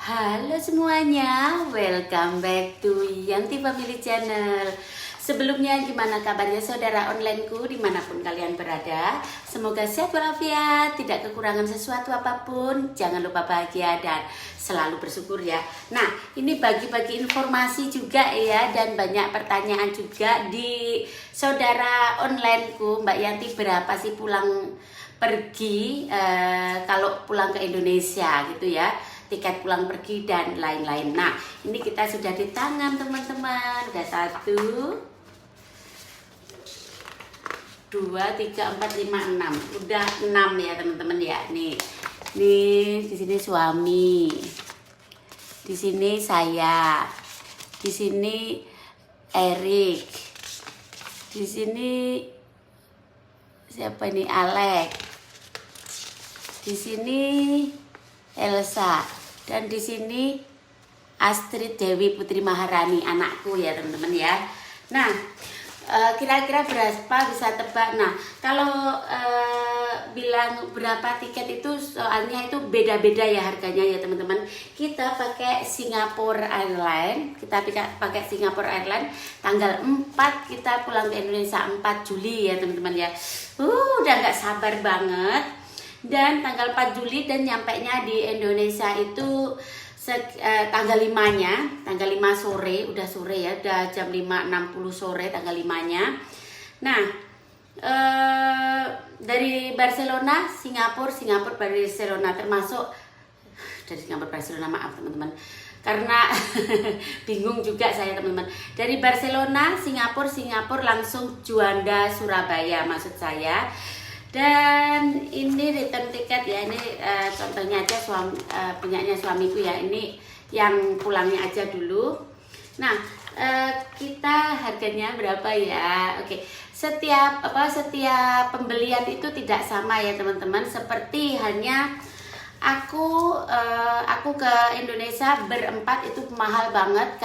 Halo semuanya, welcome back to Yanti Family Channel. Sebelumnya gimana kabarnya saudara onlineku dimanapun kalian berada. Semoga sehat walafiat, tidak kekurangan sesuatu apapun. Jangan lupa bahagia dan selalu bersyukur ya. Nah, ini bagi-bagi informasi juga ya, dan banyak pertanyaan juga di saudara onlineku. Mbak Yanti berapa sih pulang pergi kalau pulang ke Indonesia gitu ya, tiket pulang pergi dan lain-lain. Nah, ini kita sudah di tangan teman-teman. Udah 1, 2, 3, 4, 5, 6. Udah 6 ya teman-teman ya. Nih di sini suami, di sini saya, di sini Erik, di sini siapa ini, Alek, di sini Elsa, dan di sini Astrid Dewi Putri Maharani, anakku ya teman-teman ya. Nah, kira-kira berapa bisa tebak? Nah, kalau bilang berapa tiket itu soalnya itu beda-beda ya harganya ya teman-teman. Kita pakai Singapore Airlines, pakai Singapore Airlines tanggal 4 kita pulang ke Indonesia, 4 Juli ya teman-teman ya. Udah nggak sabar banget. Dan tanggal 4 Juli dan nyampainya di Indonesia itu tanggal 5-nya, tanggal 5 sore, udah sore ya, udah jam 5.60 sore tanggal 5-nya. Nah, dari Barcelona, Singapura, Barcelona, termasuk dari Singapura, Barcelona, maaf teman-teman, karena bingung juga saya teman-teman. Dari Barcelona, Singapura langsung Juanda, Surabaya maksud saya. Dan ini return tiket ya, ini contohnya aja punyanya suamiku ya, ini yang pulangnya aja dulu. Nah, kita harganya berapa ya? Oke, setiap pembelian itu tidak sama ya teman-teman. Seperti hanya aku ke Indonesia berempat itu mahal banget,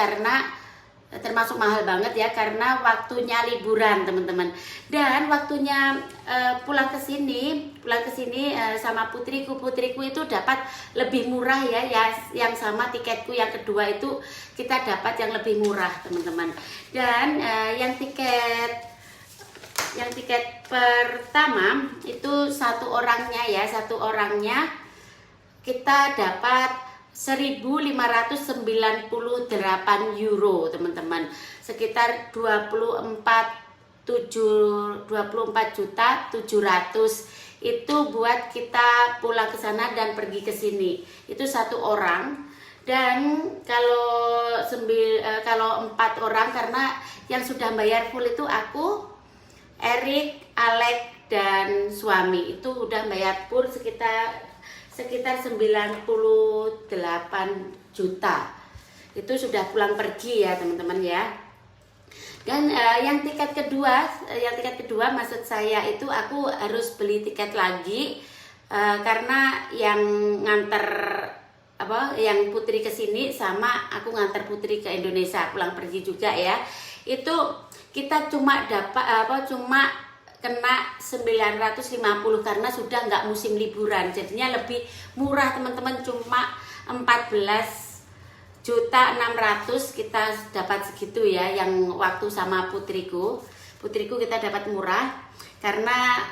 termasuk mahal banget ya, karena waktunya liburan teman-teman. Dan waktunya pulang ke sini sama putriku itu dapat lebih murah ya, yang sama tiketku yang kedua itu kita dapat yang lebih murah teman-teman. Dan yang tiket pertama itu satu orangnya kita dapat 1.598 euro teman-teman, sekitar 24.700.000 itu buat kita pulang ke sana dan pergi ke sini. Itu satu orang. Dan kalau 4 orang, karena yang sudah bayar full itu aku, Erik, Alek, dan suami itu udah bayar full sekitar 98 juta. Itu sudah pulang pergi ya teman-teman ya. Dan yang tiket kedua maksud saya itu aku harus beli tiket lagi karena yang nganter yang putri ke sini sama aku nganter putri ke Indonesia pulang pergi juga ya. Itu kita cuma kena 950 karena sudah nggak musim liburan, jadinya lebih murah teman-teman, cuma 14.600.000 kita dapat segitu ya. Yang waktu sama putriku kita dapat murah karena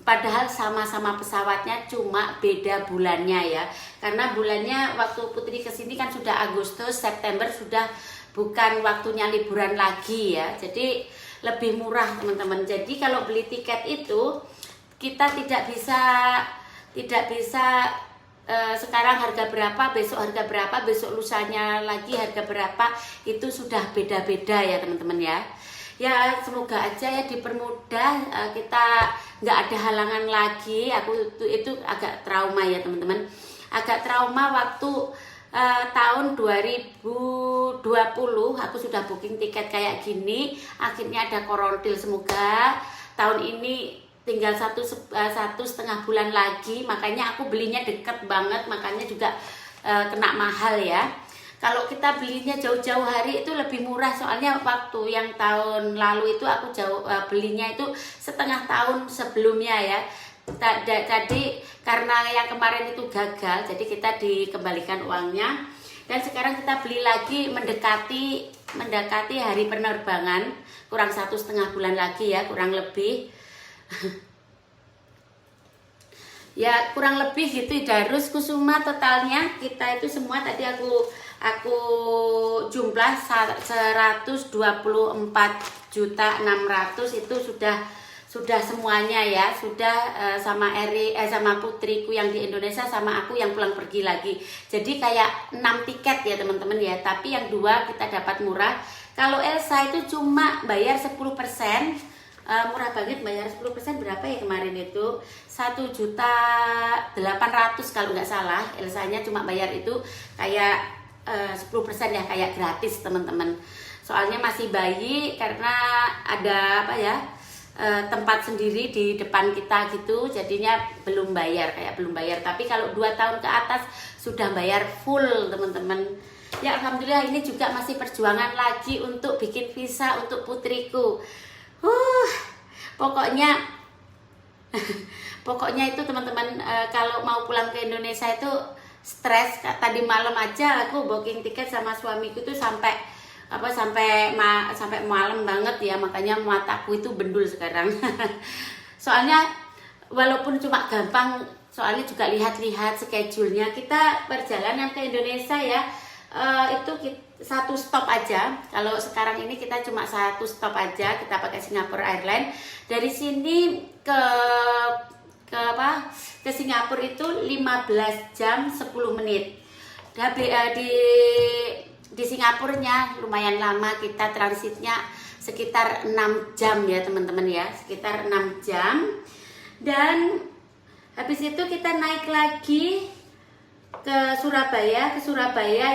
padahal sama-sama pesawatnya, cuma beda bulannya ya, karena bulannya waktu putri kesini kan sudah Agustus, September sudah bukan waktunya liburan lagi ya, jadi lebih murah teman-teman. Jadi kalau beli tiket itu kita tidak bisa sekarang harga berapa, besok harga berapa, besok lusanya lagi harga berapa, itu sudah beda-beda ya teman-teman ya. Ya semoga aja ya dipermudah, kita nggak ada halangan lagi. Aku itu agak trauma ya teman-teman, agak trauma waktu tahun 2020 aku sudah booking tiket kayak gini, akhirnya ada korontil. Semoga tahun ini tinggal satu setengah bulan lagi, makanya aku belinya deket banget, makanya juga kena mahal ya. Kalau kita belinya jauh-jauh hari itu lebih murah, soalnya waktu yang tahun lalu itu aku belinya itu setengah tahun sebelumnya ya. Tadi karena yang kemarin itu gagal, jadi kita dikembalikan uangnya. Dan sekarang kita beli lagi mendekati hari penerbangan, kurang 1,5 bulan lagi ya, kurang lebih. Ya kurang lebih gitu. Darus Kusuma totalnya kita itu semua tadi aku jumlah 124.600.000 itu sudah semuanya ya, sudah sama sama putriku yang di Indonesia, sama aku yang pulang pergi lagi. Jadi kayak 6 tiket ya teman-teman ya, tapi yang 2 kita dapat murah. Kalau Elsa itu cuma bayar 10%. Murah banget, bayar 10% berapa ya kemarin itu 1.800.000 kalau nggak salah. Elsanya cuma bayar itu kayak 10% ya, kayak gratis teman-teman. Soalnya masih bayi, karena ada apa ya, tempat sendiri di depan kita gitu, jadinya belum bayar, kayak belum bayar. Tapi kalau 2 tahun ke atas sudah bayar full teman-teman. Ya alhamdulillah, ini juga masih perjuangan lagi untuk bikin visa untuk putriku. Pokoknya itu teman-teman, kalau mau pulang ke Indonesia itu stres. Tadi malam aja aku booking tiket sama suamiku tuh sampai malam banget ya, makanya mataku itu bendul sekarang. Soalnya walaupun cuma gampang, soalnya juga lihat-lihat schedule-nya. Kita perjalanan ke Indonesia ya, itu 1 stop aja. Kalau sekarang ini kita cuma 1 stop aja, kita pakai Singapore Airlines. Dari sini ke Singapura itu 15 jam 10 menit. Di Singapurnya lumayan lama, kita transitnya sekitar 6 jam ya teman-teman ya, sekitar 6 jam. Dan habis itu kita naik lagi ke Surabaya.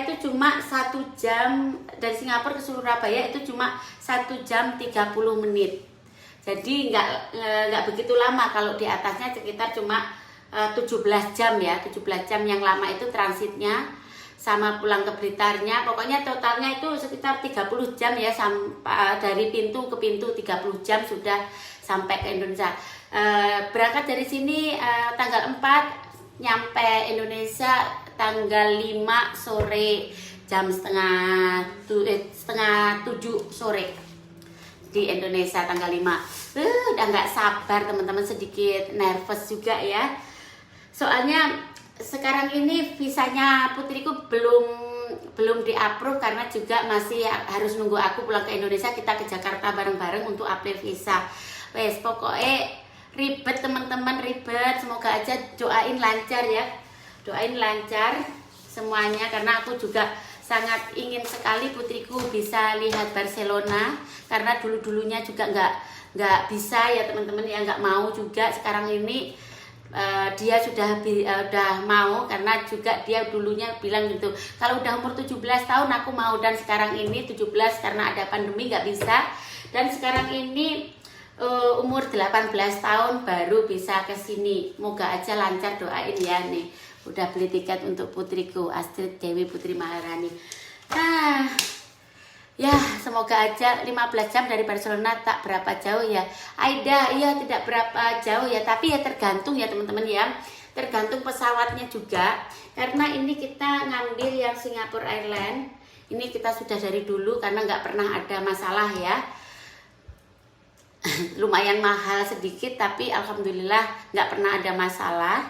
Itu cuma 1 jam, dari Singapura ke Surabaya itu cuma 1 jam 30 menit. Jadi nggak begitu lama. Kalau di atasnya sekitar cuma 17 jam ya, 17 jam yang lama itu transitnya sama pulang ke Blitarnya. Pokoknya totalnya itu sekitar 30 jam ya, dari pintu ke pintu 30 jam sudah sampai ke Indonesia. Berangkat dari sini tanggal 4, nyampe Indonesia tanggal 5 sore, jam setengah 7 sore di Indonesia tanggal 5. Udah nggak sabar teman-teman, sedikit nervous juga ya. Soalnya sekarang ini visanya putriku belum di-approve, karena juga masih harus nunggu aku pulang ke Indonesia, kita ke Jakarta bareng-bareng untuk apply visa. Wes pokoknya ribet teman-teman, ribet. Semoga aja doain lancar ya, doain lancar semuanya, karena aku juga sangat ingin sekali putriku bisa lihat Barcelona, karena dulunya juga nggak bisa ya teman-teman ya, nggak mau juga. Sekarang ini dia sudah mau, karena juga dia dulunya bilang gitu, kalau udah umur 17 tahun aku mau. Dan sekarang ini 17 karena ada pandemi nggak bisa, dan sekarang ini umur 18 tahun baru bisa ke sini. Moga aja lancar, doain ya. Nih udah beli tiket untuk putriku Astrid Dewi Putri Maharani. Ya semoga aja. 15 jam dari Barcelona tak berapa jauh ya Aida. Iya tidak berapa jauh ya, tapi ya tergantung ya teman-teman ya, tergantung pesawatnya juga. Karena ini kita ngambil yang Singapore Airlines, ini kita sudah dari dulu karena nggak pernah ada masalah ya. Lumayan mahal sedikit, tapi alhamdulillah nggak pernah ada masalah.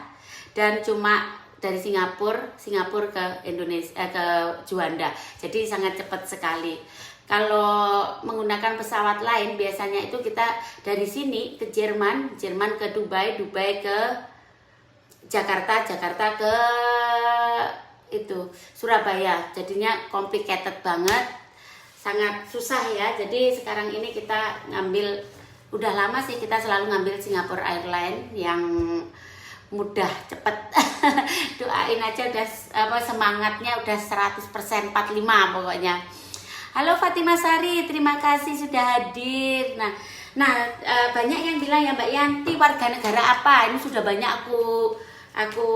Dan cuma dari Singapura ke Indonesia, ke Juanda, jadi sangat cepat sekali. Kalau menggunakan pesawat lain biasanya itu kita dari sini ke Jerman ke Dubai ke Jakarta ke itu Surabaya, jadinya complicated banget, sangat susah ya. Jadi sekarang ini kita ngambil, udah lama sih kita selalu ngambil Singapore Airlines yang mudah, cepet. Doain aja, udah semangatnya udah 100%, 45 pokoknya. Halo Fatima Sari, terima kasih sudah hadir. Nah, banyak yang bilang ya Mbak Yanti warga negara apa? Ini sudah banyak aku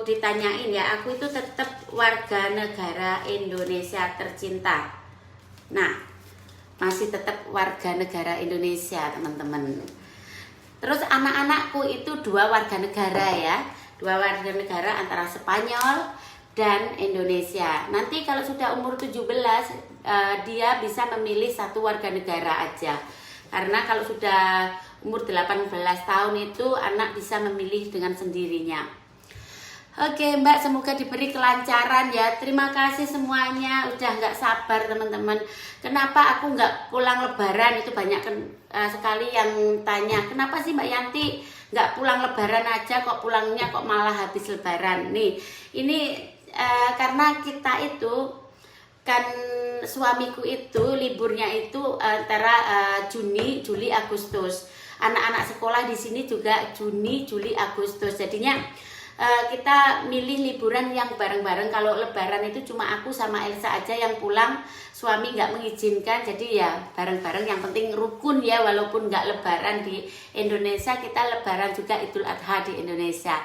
ditanyain ya. Aku itu tetap warga negara Indonesia tercinta. Nah, masih tetap warga negara Indonesia teman-teman. Terus anak-anakku itu 2 warga negara ya, 2 warga negara antara Spanyol dan Indonesia. Nanti kalau sudah umur 17 dia bisa memilih 1 warga negara aja. Karena kalau sudah umur 18 tahun itu anak bisa memilih dengan sendirinya. Oke Mbak, semoga diberi kelancaran ya. Terima kasih semuanya, udah nggak sabar teman-teman. Kenapa aku nggak pulang lebaran? Itu banyak sekali yang tanya, kenapa sih Mbak Yanti nggak pulang lebaran aja, kok pulangnya kok malah habis lebaran? Nih, ini karena kita itu kan suamiku itu liburnya itu antara Juni, Juli, Agustus. Anak-anak sekolah di sini juga Juni, Juli, Agustus. Jadinya kita milih liburan yang bareng-bareng. Kalau lebaran itu cuma aku sama Elsa aja yang pulang, suami nggak mengizinkan, jadi ya bareng-bareng. Yang penting rukun ya, walaupun nggak lebaran di Indonesia, kita lebaran juga Idul Adha di Indonesia.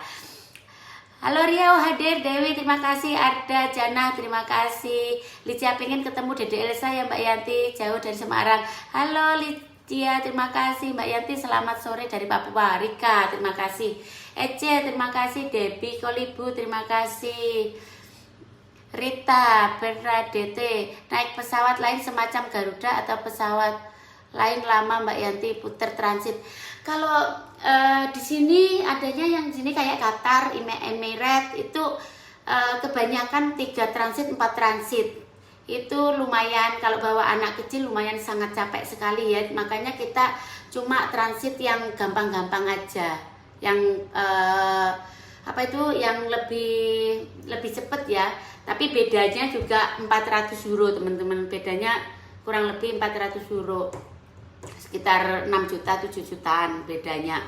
Halo Riau hadir, Dewi terima kasih, Arda, Jana terima kasih, Licia pengen ketemu Dede Elsa ya Mbak Yanti, jauh dari Semarang. Halo Licia terima kasih, Mbak Yanti selamat sore dari Papua. Rika terima kasih, Ece terima kasih, Debbie Kolibu terima kasih, Rita Bernadette. Naik pesawat lain semacam Garuda atau pesawat lain lama Mbak Yanti putar transit? Kalau di sini adanya yang di sini kayak Qatar, Emirates itu kebanyakan 3 transit 4 transit. Itu lumayan, kalau bawa anak kecil lumayan sangat capek sekali ya. Makanya kita cuma transit yang gampang-gampang aja, yang apa itu yang lebih cepet ya. Tapi bedanya juga 400 euro teman-teman, bedanya kurang lebih 400 euro, sekitar 6 juta 7 jutaan bedanya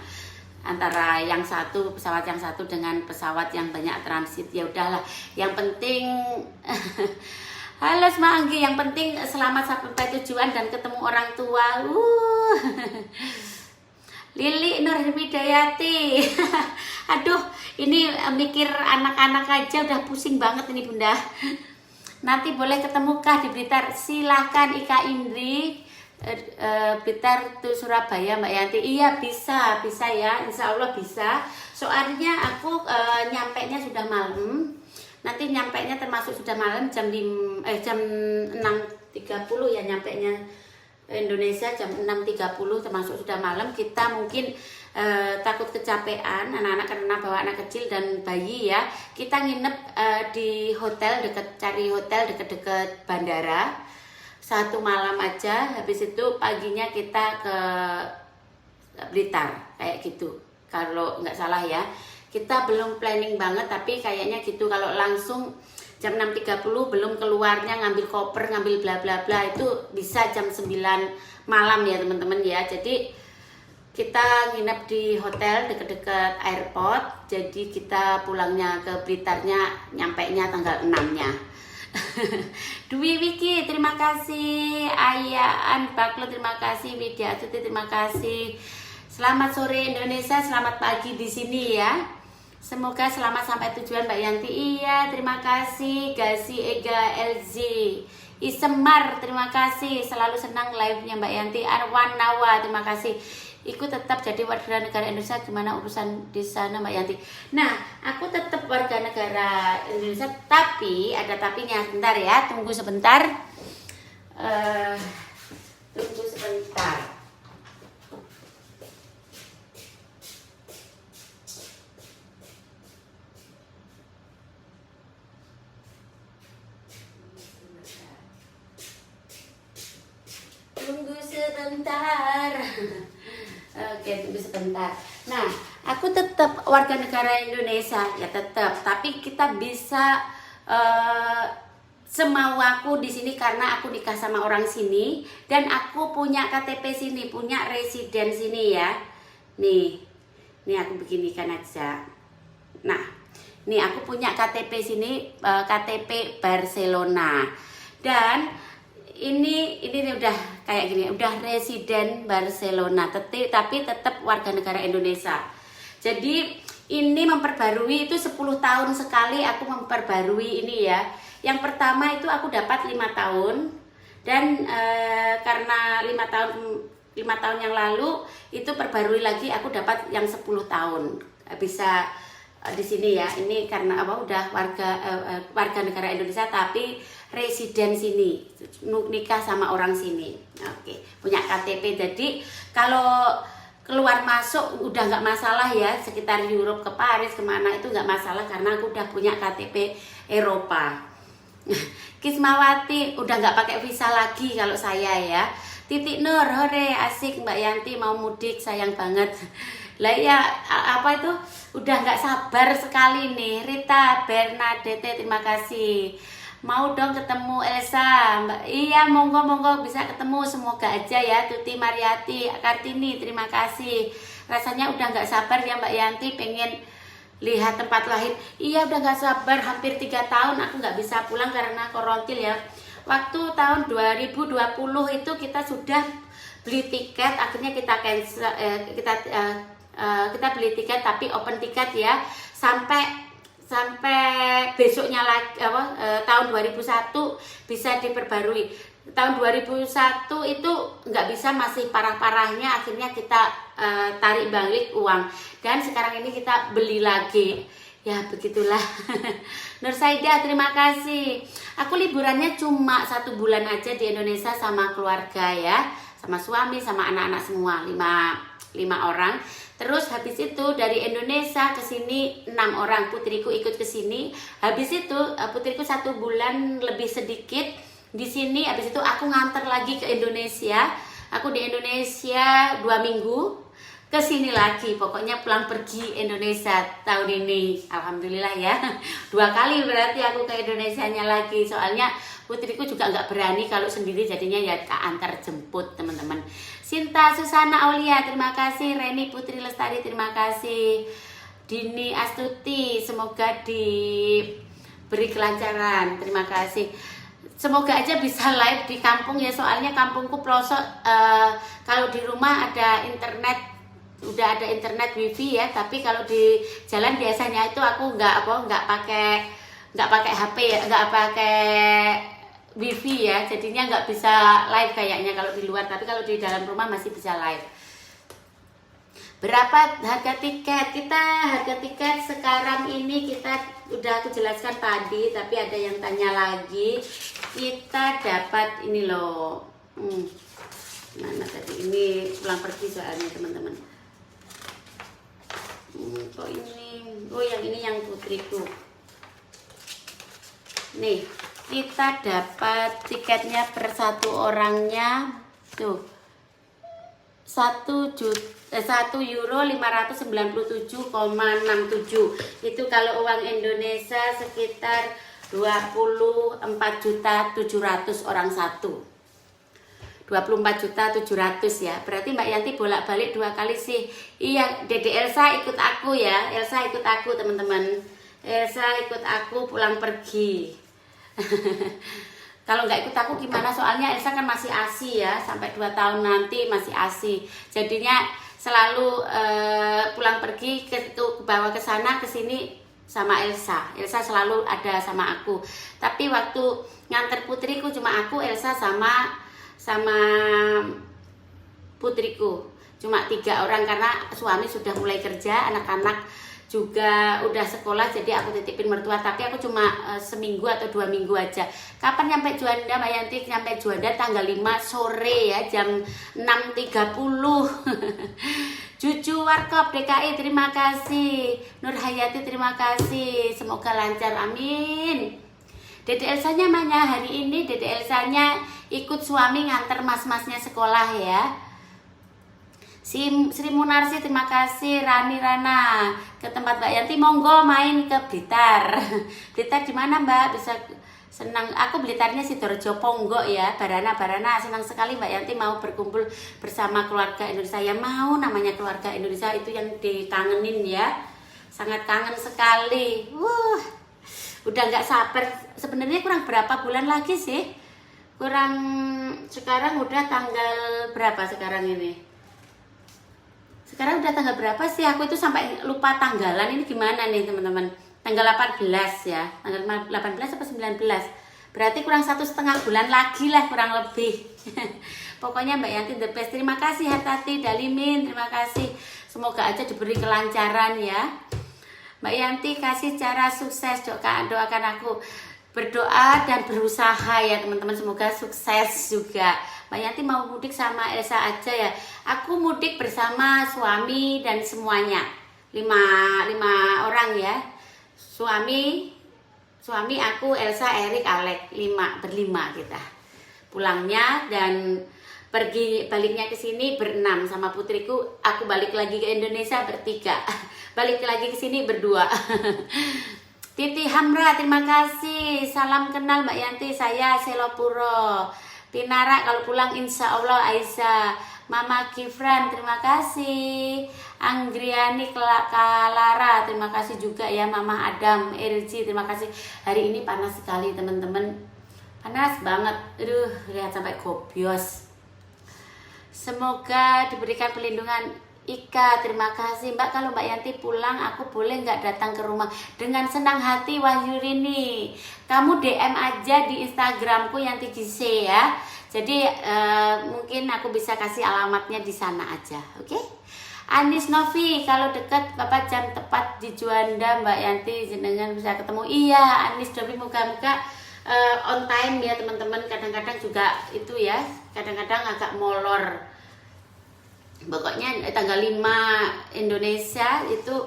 antara yang satu pesawat yang satu dengan pesawat yang banyak transit. Ya udahlah, yang penting halo Semanggi, yang penting selamat sampai tujuan dan ketemu orang tua. Lili Nur Hidayati. Aduh, ini mikir anak-anak aja udah pusing banget ini Bunda. Nanti boleh ketemukah di Blitar? Silahkan Ika Indri. Blitar tuh Surabaya Mbak Yanti. Iya bisa ya, insya Allah bisa. Soalnya aku nyampenya sudah malam. Nanti nyampenya termasuk sudah malam jam 6.30 ya, nyampenya Indonesia jam 6.30 termasuk sudah malam. Kita mungkin takut kecapean anak-anak karena bawa anak kecil dan bayi ya. Kita nginep di hotel cari hotel deket-deket bandara 1 malam aja. Habis itu paginya kita ke Blitar kayak gitu, kalau nggak salah ya. Kita belum planning banget tapi kayaknya gitu. Kalau langsung jam 6.30 belum keluarnya ngambil koper, ngambil bla bla bla, itu bisa jam 9 malam ya teman-teman ya. Jadi kita nginep di hotel deket-deket airport. Jadi kita pulangnya ke Blitarnya nyampainya tanggal 6-nya. Dwi Wiki terima kasih, Ayaan Baklo terima kasih, Widya Tuti terima kasih. Selamat sore Indonesia, selamat pagi di sini ya. Semoga selamat sampai tujuan Mbak Yanti. Iya terima kasih. Gasi Ega LZ Isemar terima kasih, selalu senang live-nya Mbak Yanti. Arwan Nawa terima kasih. Ikut tetap jadi warga negara Indonesia, gimana urusan di sana Mbak Yanti? Nah, aku tetap warga negara Indonesia, tapi ada tapinya. Sebentar ya, tunggu sebentar. Tunggu sebentar. Tunggu sebentar. Oke, tunggu sebentar. Nah, aku tetap warga negara Indonesia ya tetap, tapi kita bisa semau aku di sini karena aku nikah sama orang sini dan aku punya KTP sini, punya residen sini ya. Nih aku beginikan aja. Nah, nih aku punya KTP sini, KTP Barcelona. Dan ini udah kayak gini, udah residen Barcelona, tapi tetap warga negara Indonesia. Jadi ini memperbarui itu 10 tahun sekali aku memperbarui ini ya. Yang pertama itu aku dapat 5 tahun dan karena 5 tahun tahun yang lalu itu perbarui lagi, aku dapat yang 10 tahun bisa di sini ya. Ini karena apa, udah warga negara Indonesia tapi residen sini, nikah sama orang sini. Oke, punya KTP. Jadi kalau keluar masuk udah nggak masalah ya, sekitar Europe ke Paris kemana itu nggak masalah karena aku udah punya KTP Eropa. Kismawati udah nggak pakai visa lagi kalau saya ya. Titik Nur, hore, asik Mbak Yanti mau mudik, sayang banget. Lah ya apa itu, udah nggak sabar sekali nih. Rita Bernadette, terima kasih. Mau dong ketemu Elsa, Mbak. Iya, monggo bisa ketemu, semoga aja ya. Tuti Mariati Kartini, terima kasih. Rasanya udah nggak sabar ya Mbak Yanti, pengen lihat tempat lahir. Iya, udah nggak sabar, hampir 3 tahun aku nggak bisa pulang karena korontil ya. Waktu tahun 2020 itu kita sudah beli tiket, akhirnya kita cancel, kita beli tiket tapi open tiket ya, sampai besoknya lagi tahun 2001 bisa diperbarui. Tahun 2001 itu nggak bisa, masih parah-parahnya, akhirnya kita tarik balik uang dan sekarang ini kita beli lagi. Ya begitulah. Nur Saidah, terima kasih. Aku liburannya cuma 1 bulan aja di Indonesia sama keluarga ya, sama suami, sama anak-anak semua, 5 orang. Terus habis itu dari Indonesia ke sini 6 orang, putriku ikut ke sini. Habis itu putriku 1 bulan lebih sedikit di sini. Habis itu aku nganter lagi ke Indonesia. Aku di Indonesia 2 minggu. Ke sini lagi, pokoknya pulang pergi Indonesia tahun ini, alhamdulillah ya. 2 kali berarti aku ke Indonesianya lagi, soalnya putriku juga nggak berani kalau sendiri, jadinya ya antar jemput teman-teman. Sinta Susana Aulia, terima kasih. Reni Putri Lestari, terima kasih. Dini Astuti, semoga diberi kelancaran, terima kasih. Semoga aja bisa live di kampung ya, soalnya kampungku pelosok. Kalau di rumah ada internet, udah ada internet wifi ya, tapi kalau di jalan biasanya itu aku nggak pakai HP ya, nggak pakai wifi ya, jadinya nggak bisa live kayaknya kalau di luar, tapi kalau di dalam rumah masih bisa live. Berapa harga tiket? Harga tiket sekarang ini kita udah aku jelaskan tadi, tapi ada yang tanya lagi. Kita dapat ini loh, mana tadi, ini pulang pergi soalnya teman-teman. Kok ini, yang ini yang putriku nih. Kita dapat tiketnya per 1 orangnya tuh 1.597,67. Itu kalau uang Indonesia sekitar 24.700.000 orang satu. 24.700.000 ya. Berarti Mbak Yanti bolak-balik 2 kali sih. Iya, Dede Elsa ikut aku ya. Elsa ikut aku teman-teman. Elsa ikut aku pulang pergi. Kalau nggak ikut aku gimana? Soalnya Elsa kan masih ASI ya, sampai 2 tahun nanti masih ASI. Jadinya selalu pulang pergi ke bawa ke sana ke sini sama Elsa. Elsa selalu ada sama aku. Tapi waktu nganter putriku cuma aku, Elsa sama putriku. Cuma 3 orang karena suami sudah mulai kerja, anak-anak juga udah sekolah, jadi aku titipin mertua. Tapi aku cuma seminggu atau 2 minggu aja. Kapan nyampe Juanda Mbak Yanti? Nyampe Juanda tanggal 5 sore ya, jam 6.30. Cucu Warkop DKI, terima kasih. Nur Hayati, terima kasih. Semoga lancar, amin. Dede Elsanya mana hari ini? Dede Elsanya ikut suami nganter mas-masnya sekolah ya. Sri Munarsi, terima kasih. Rani Rana ke tempat Mbak Yanti, monggo main ke Blitar. Blitar di mana Mbak? Bisa senang. Aku Blitarnya Sidoarjo Ponggo ya. Barana senang sekali Mbak Yanti mau berkumpul bersama keluarga Indonesia. Ya mau, namanya keluarga Indonesia itu yang dikangenin ya. Sangat kangen sekali. Udah nggak sabar. Sebenarnya kurang berapa bulan lagi sih? Sekarang udah tanggal berapa sekarang ini? Sekarang udah tanggal berapa sih? Aku itu sampai lupa tanggalan. Ini gimana nih teman-teman? Tanggal 18 ya. Tanggal 18 atau 19? Berarti kurang 1,5 bulan lagi lah kurang lebih. Pokoknya Mbak Yanti the best. Terima kasih Hatati Dalimin, terima kasih. Semoga aja diberi kelancaran ya. Mbak Yanti kasih cara sukses, doakan aku berdoa dan berusaha ya teman-teman, semoga sukses juga. Mbak Yanti mau mudik sama Elsa aja ya. Aku mudik bersama suami dan semuanya, lima orang ya. Suami aku, Elsa, Erik, Alek, berlima kita pulangnya, dan baliknya ke sini berenam sama putriku. Aku balik lagi ke Indonesia bertiga, balik lagi ke sini berdua. Titi Hamra, terima kasih. Salam kenal Mbak Yanti, saya Selopuro. Pinara kalau pulang insya Allah Aisyah. Mama Kifran, terima kasih. Anggriani Kalara, terima kasih juga ya. Mama Adam, Erji, terima kasih. Hari ini panas sekali teman-teman, panas banget. Aduh, lihat sampai gobios. Semoga diberikan perlindungan. Ika, terima kasih Mbak. Kalau Mbak Yanti pulang, aku boleh nggak datang ke rumah? Dengan senang hati Wahyurini. Kamu DM aja di Instagramku Yanti Gise ya. Jadi mungkin aku bisa kasih alamatnya di sana aja, oke? Anis Novi, kalau dekat Bapak jam tepat di Juanda Mbak Yanti jenengan bisa ketemu. Iya, Anis Novi, muka-muka on time ya teman-teman. Kadang-kadang juga itu ya, kadang-kadang agak molor. Pokoknya tanggal 5 Indonesia itu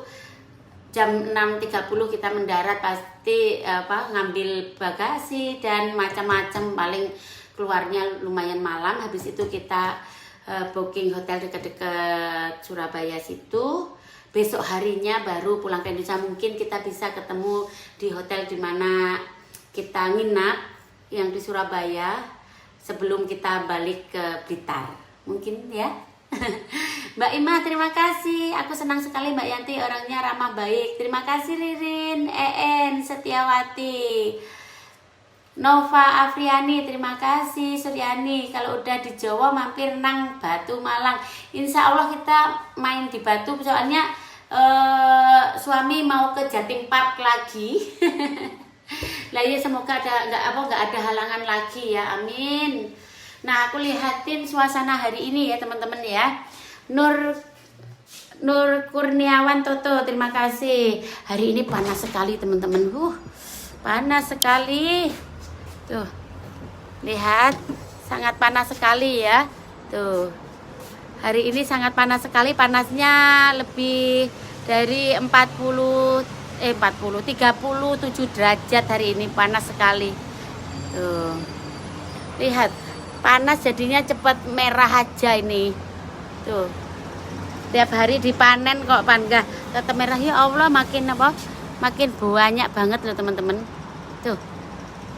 jam 6.30 kita mendarat, pasti ngambil bagasi dan macam-macam, paling keluarnya lumayan malam. Habis itu kita booking hotel dekat-dekat Surabaya situ. Besok harinya baru pulang ke Indonesia. Mungkin kita bisa ketemu di hotel dimana kita nginap yang di Surabaya sebelum kita balik ke Blitar. Mungkin ya. Mbak Ima, terima kasih. Aku senang sekali Mbak Yanti, orangnya ramah baik. Terima kasih Ririn, Setiawati, Nova Afriani, terima kasih. Suryani, kalau udah di Jawa mampir nang Batu Malang. Insya Allah kita main di Batu, soalnya suami mau ke Jatim Park lagi. Lah ya, semoga nggak ada halangan lagi ya, amin. Nah, aku lihatin suasana hari ini ya teman-teman ya. Nur Kurniawan Toto, terima kasih. Hari ini panas sekali teman-teman. Panas sekali. Tuh. Lihat, sangat panas sekali ya. Tuh. Hari ini sangat panas sekali, panasnya lebih dari 37 derajat hari ini, panas sekali. Tuh. Lihat, panas jadinya cepat merah aja ini. Tuh. Tiap hari dipanen kok enggak tetap merah. Ya Allah, makin makin banyak banget loh teman-teman. Tuh.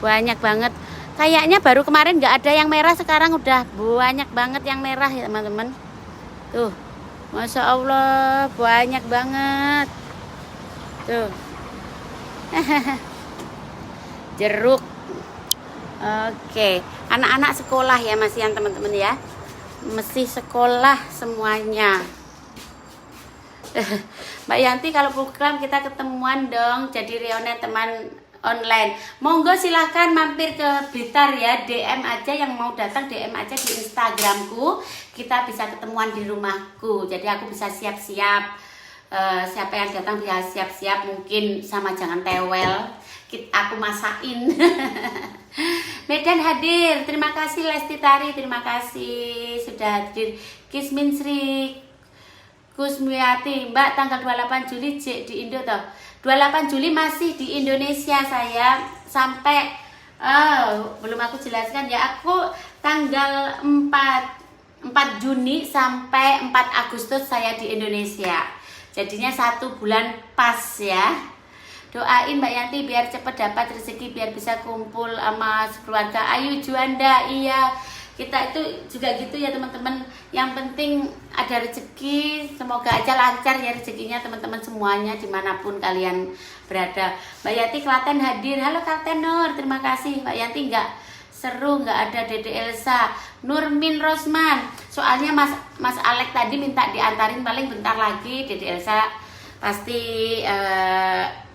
Banyak banget. Kayaknya baru kemarin nggak ada yang merah, sekarang udah banyak banget yang merah ya teman-teman. Tuh. Masya Allah, banyak banget. Tuh. Jeruk. Oke, anak-anak sekolah ya masih yang teman-teman ya, masih sekolah semuanya. Mbak Yanti, kalau program kita ketemuan dong, jadi reunian teman online. Monggo silahkan mampir ke Blitar ya, DM aja yang mau datang, DM aja di Instagramku. Kita bisa ketemuan di rumahku, jadi aku bisa siap-siap. Siapa yang datang bisa siap-siap, mungkin sama jangan tewel. Aku masakin. Medan hadir, terima kasih Lesti Tari, terima kasih sudah hadir. Kismin Sri Kusmiati, Mbak tanggal 28 Juli di Indo toh. 28 Juli masih di Indonesia saya, sampai belum aku jelaskan ya. Aku tanggal 4 Juni sampai 4 Agustus saya di Indonesia. Jadinya 1 bulan pas ya. Doain Mbak Yanti biar cepat dapat rezeki, biar bisa kumpul sama keluarga. Ayu Juanda, iya kita itu juga gitu ya teman-teman. Yang penting ada rezeki, semoga aja lancar ya rezekinya teman-teman semuanya dimanapun kalian berada. Mbak Yanti Klaten hadir, halo Klaten Nur, terima kasih Mbak Yanti. Nggak seru nggak ada Dede Elsa. Nurmin Rosman, soalnya Mas Alek tadi minta diantarin, paling bentar lagi Dede Elsa pasti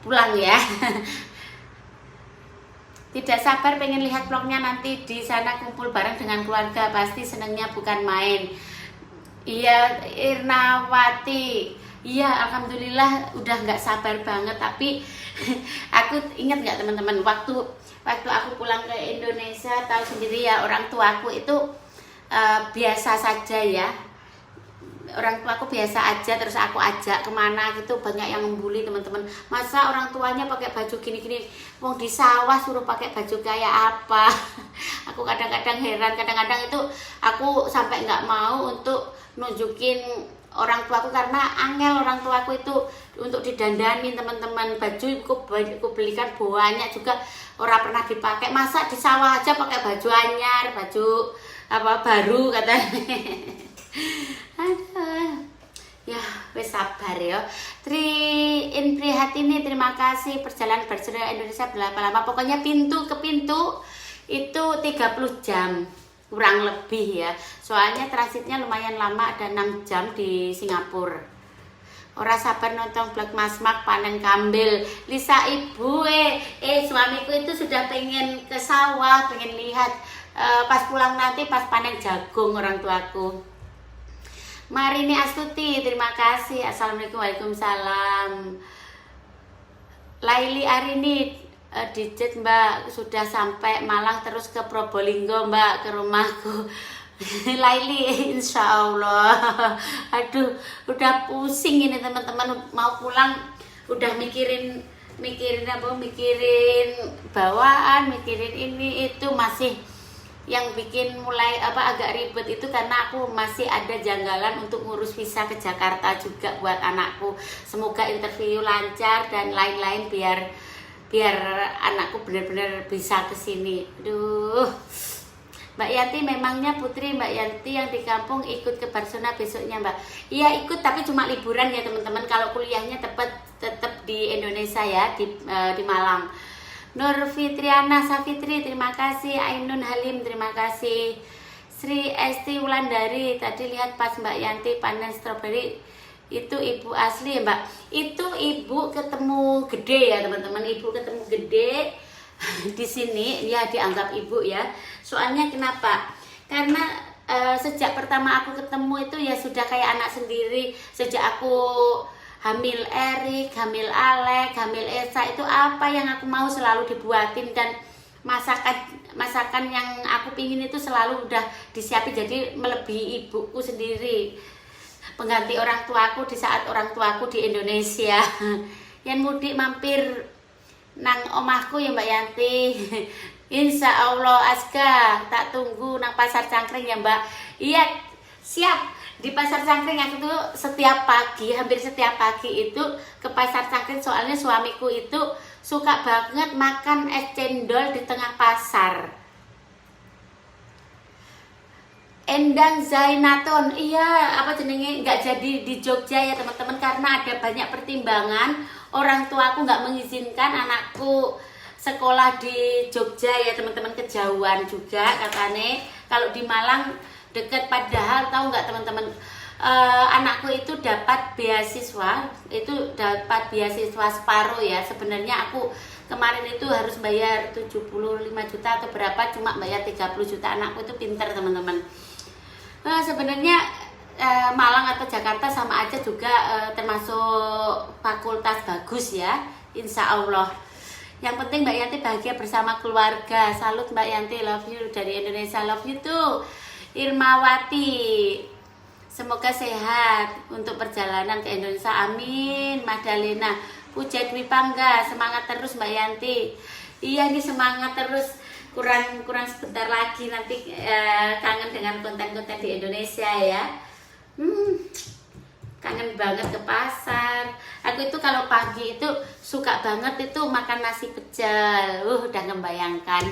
pulang ya. Tidak sabar pengen lihat vlognya nanti di sana kumpul bareng dengan keluarga, pasti senengnya bukan main. Iya Irnawati, iya alhamdulillah udah nggak sabar banget. Tapi aku ingat nggak teman-teman, waktu aku pulang ke Indonesia, tahu sendiri ya orang tuaku itu biasa saja ya. Orang tuaku biasa aja, terus aku ajak kemana gitu banyak yang membuli teman-teman. Masa orang tuanya pakai baju gini-gini, mau di sawah suruh pakai baju kayak apa? Aku kadang-kadang heran, kadang-kadang itu aku sampai nggak mau untuk nunjukin orang tuaku karena angel orang tuaku itu untuk didandani teman-teman. Baju aku belikan banyak juga orang pernah dipakai, masa di sawah aja pakai baju anyar, baju apa baru katanya. Aduh, ya wes sabar ya. In Prihatini, terima kasih. Perjalanan Barcelona Indonesia berapa lama? Pokoknya pintu ke pintu itu 30 jam kurang lebih ya. Soalnya transitnya lumayan lama, ada 6 jam di Singapura. Ora sabar nonton vlog Mas Mak panen kambil. Lisa ibu suamiku itu sudah pengen ke sawah, pengen lihat pas pulang nanti pas panen jagung orang tuaku. Marini Astuti, terima kasih. Assalamualaikum, waalaikumsalam. Laili Arini, Dijet Mbak, sudah sampai Malang terus ke Probolinggo Mbak, ke rumahku. Laili, insya Allah. Aduh, udah pusing ini teman-teman, mau pulang udah mikirin apa, mikirin bawaan, mikirin ini itu, masih yang bikin mulai agak ribet itu karena aku masih ada janggalan untuk ngurus visa ke Jakarta juga buat anakku. Semoga interview lancar dan lain-lain biar anakku benar-benar bisa ke sini. Aduh. Mbak Yanti, memangnya putri Mbak Yanti yang di kampung ikut ke Barcelona besoknya Mbak? Iya ikut, tapi cuma liburan ya teman-teman. Kalau kuliahnya tetap di Indonesia ya, di Malang. Nur Fitriana Safitri, terima kasih. Ainun Halim, terima kasih. Sri Esti Wulandari, tadi lihat pas Mbak Yanti panen stroberi, itu ibu asli ya Mbak? Itu ibu ketemu gede ya teman-teman, ibu ketemu gede di sini ya, dianggap ibu ya. Soalnya kenapa? Karena sejak pertama aku ketemu itu ya sudah kayak anak sendiri. Sejak aku hamil Erik, hamil Alek, hamil Esa, itu apa yang aku mau selalu dibuatin, dan masakan yang aku pingin itu selalu udah disiapin, jadi melebihi ibuku sendiri, pengganti orang tuaku di saat orang tuaku di Indonesia. Yang mudik mampir nang omahku ya Mbak Yanti. Insya Allah Aska, tak tunggu nang Pasar Cangkring ya Mbak. Iya siap. Di Pasar Cangkring aku tuh setiap pagi, hampir setiap pagi itu ke Pasar Cangkring, soalnya suamiku itu suka banget makan es cendol di tengah pasar. Endang Zainaton, iya apa jenenge, nggak jadi di Jogja ya teman-teman karena ada banyak pertimbangan. Orang tua aku nggak mengizinkan anakku sekolah di Jogja ya teman-teman, kejauhan juga katanya. Kalau di Malang deket, padahal tahu nggak teman-teman, anakku itu dapat beasiswa separuh ya. Sebenarnya aku kemarin itu harus bayar 75 juta atau berapa, cuma bayar 30 juta. Anakku itu pinter teman-teman. Sebenarnya Malang atau Jakarta sama aja juga, termasuk fakultas bagus ya, insya Allah. Yang penting Mbak Yanti bahagia bersama keluarga. Salut Mbak Yanti, love you dari Indonesia, love you tuh. Irmawati, semoga sehat untuk perjalanan ke Indonesia, amin. Madalena Puja Dwi Pangga, semangat terus Mbak Yanti. Iya nih, semangat terus, kurang sebentar lagi nanti kangen dengan konten-konten di Indonesia ya. Kangen banget ke pasar. Aku itu kalau pagi itu suka banget itu makan nasi pecel. Udah ngebayangkan.